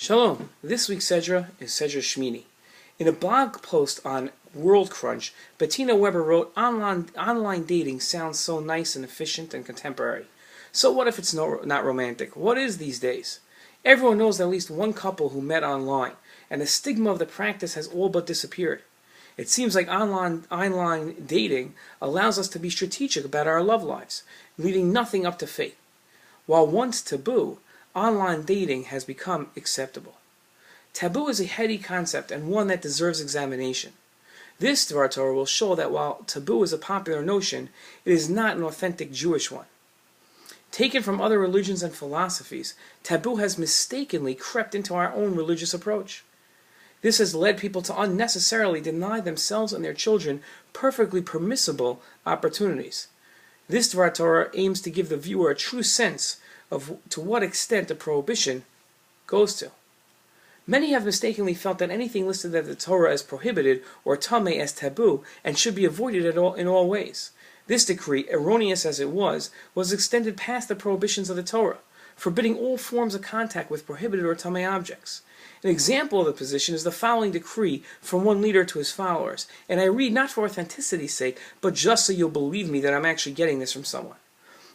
Shalom. This week's Sedra is Sedra Shemini. In a blog post on World Crunch, Bettina Weber wrote, Online dating sounds so nice and efficient and contemporary. So what if it's not romantic? What is these days? Everyone knows at least one couple who met online, and the stigma of the practice has all but disappeared. It seems like online dating allows us to be strategic about our love lives, leaving nothing up to fate. While once taboo, online dating has become acceptable. Taboo is a heady concept and one that deserves examination. This Dvar Torah will show that while taboo is a popular notion, it is not an authentic Jewish one. Taken from other religions and philosophies, taboo has mistakenly crept into our own religious approach. This has led people to unnecessarily deny themselves and their children perfectly permissible opportunities. This Dvar Torah aims to give the viewer a true sense of to what extent a prohibition goes to. Many have mistakenly felt that anything listed in the Torah as prohibited or tameh as taboo and should be avoided in all ways. This decree, erroneous as it was extended past the prohibitions of the Torah, forbidding all forms of contact with prohibited or tameh objects. An example of the position is the following decree from one leader to his followers, and I read not for authenticity's sake, but just so you'll believe me that I'm actually getting this from someone.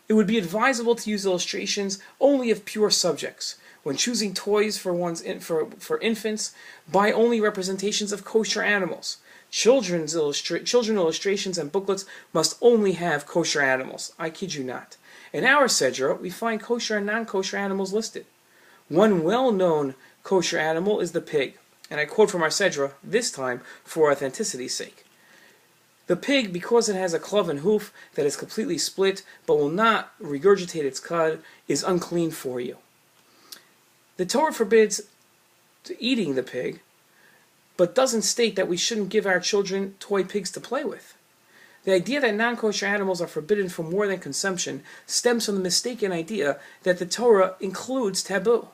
It would be advisable to use illustrations only of pure subjects. When choosing toys for infants, buy only representations of kosher animals. Children illustrations and booklets must only have kosher animals. I kid you not. In our Sedra, we find kosher and non-kosher animals listed. One well-known kosher animal is the pig, and I quote from our Sedra, this time for authenticity's sake. The pig, because it has a cloven hoof that is completely split but will not regurgitate its cud, is unclean for you. The Torah forbids eating the pig, but doesn't state that we shouldn't give our children toy pigs to play with. The idea that non-kosher animals are forbidden for more than consumption stems from the mistaken idea that the Torah includes taboo.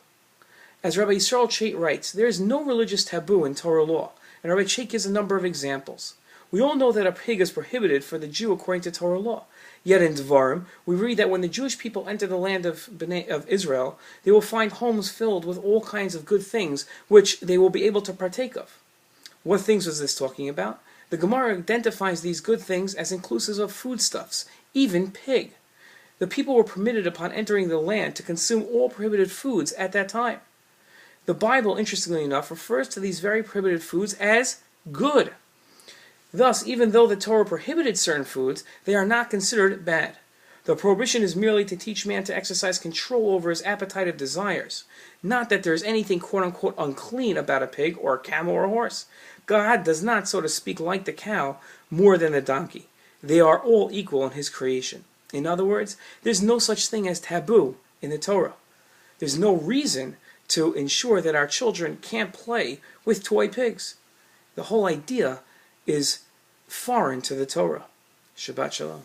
As Rabbi Yisrael writes, there is no religious taboo in Torah law, and Rabbi gives a number of examples. We all know that a pig is prohibited for the Jew according to Torah law. Yet in Dvar, we read that when the Jewish people enter the land of Israel, they will find homes filled with all kinds of good things which they will be able to partake of. What things was this talking about? The Gemara identifies these good things as inclusive of foodstuffs, even pig. The people were permitted upon entering the land to consume all prohibited foods at that time. The Bible, interestingly enough, refers to these very prohibited foods as good. Thus, even though the Torah prohibited certain foods, they are not considered bad. The prohibition is merely to teach man to exercise control over his appetitive desires, not that there is anything quote-unquote unclean about a pig or a camel or a horse. God does not, so to speak, like the cow more than the donkey. They are all equal in his creation. In other words, there's no such thing as taboo in the Torah. There's no reason to ensure that our children can't play with toy pigs. The whole idea is foreign to the Torah. Shabbat Shalom.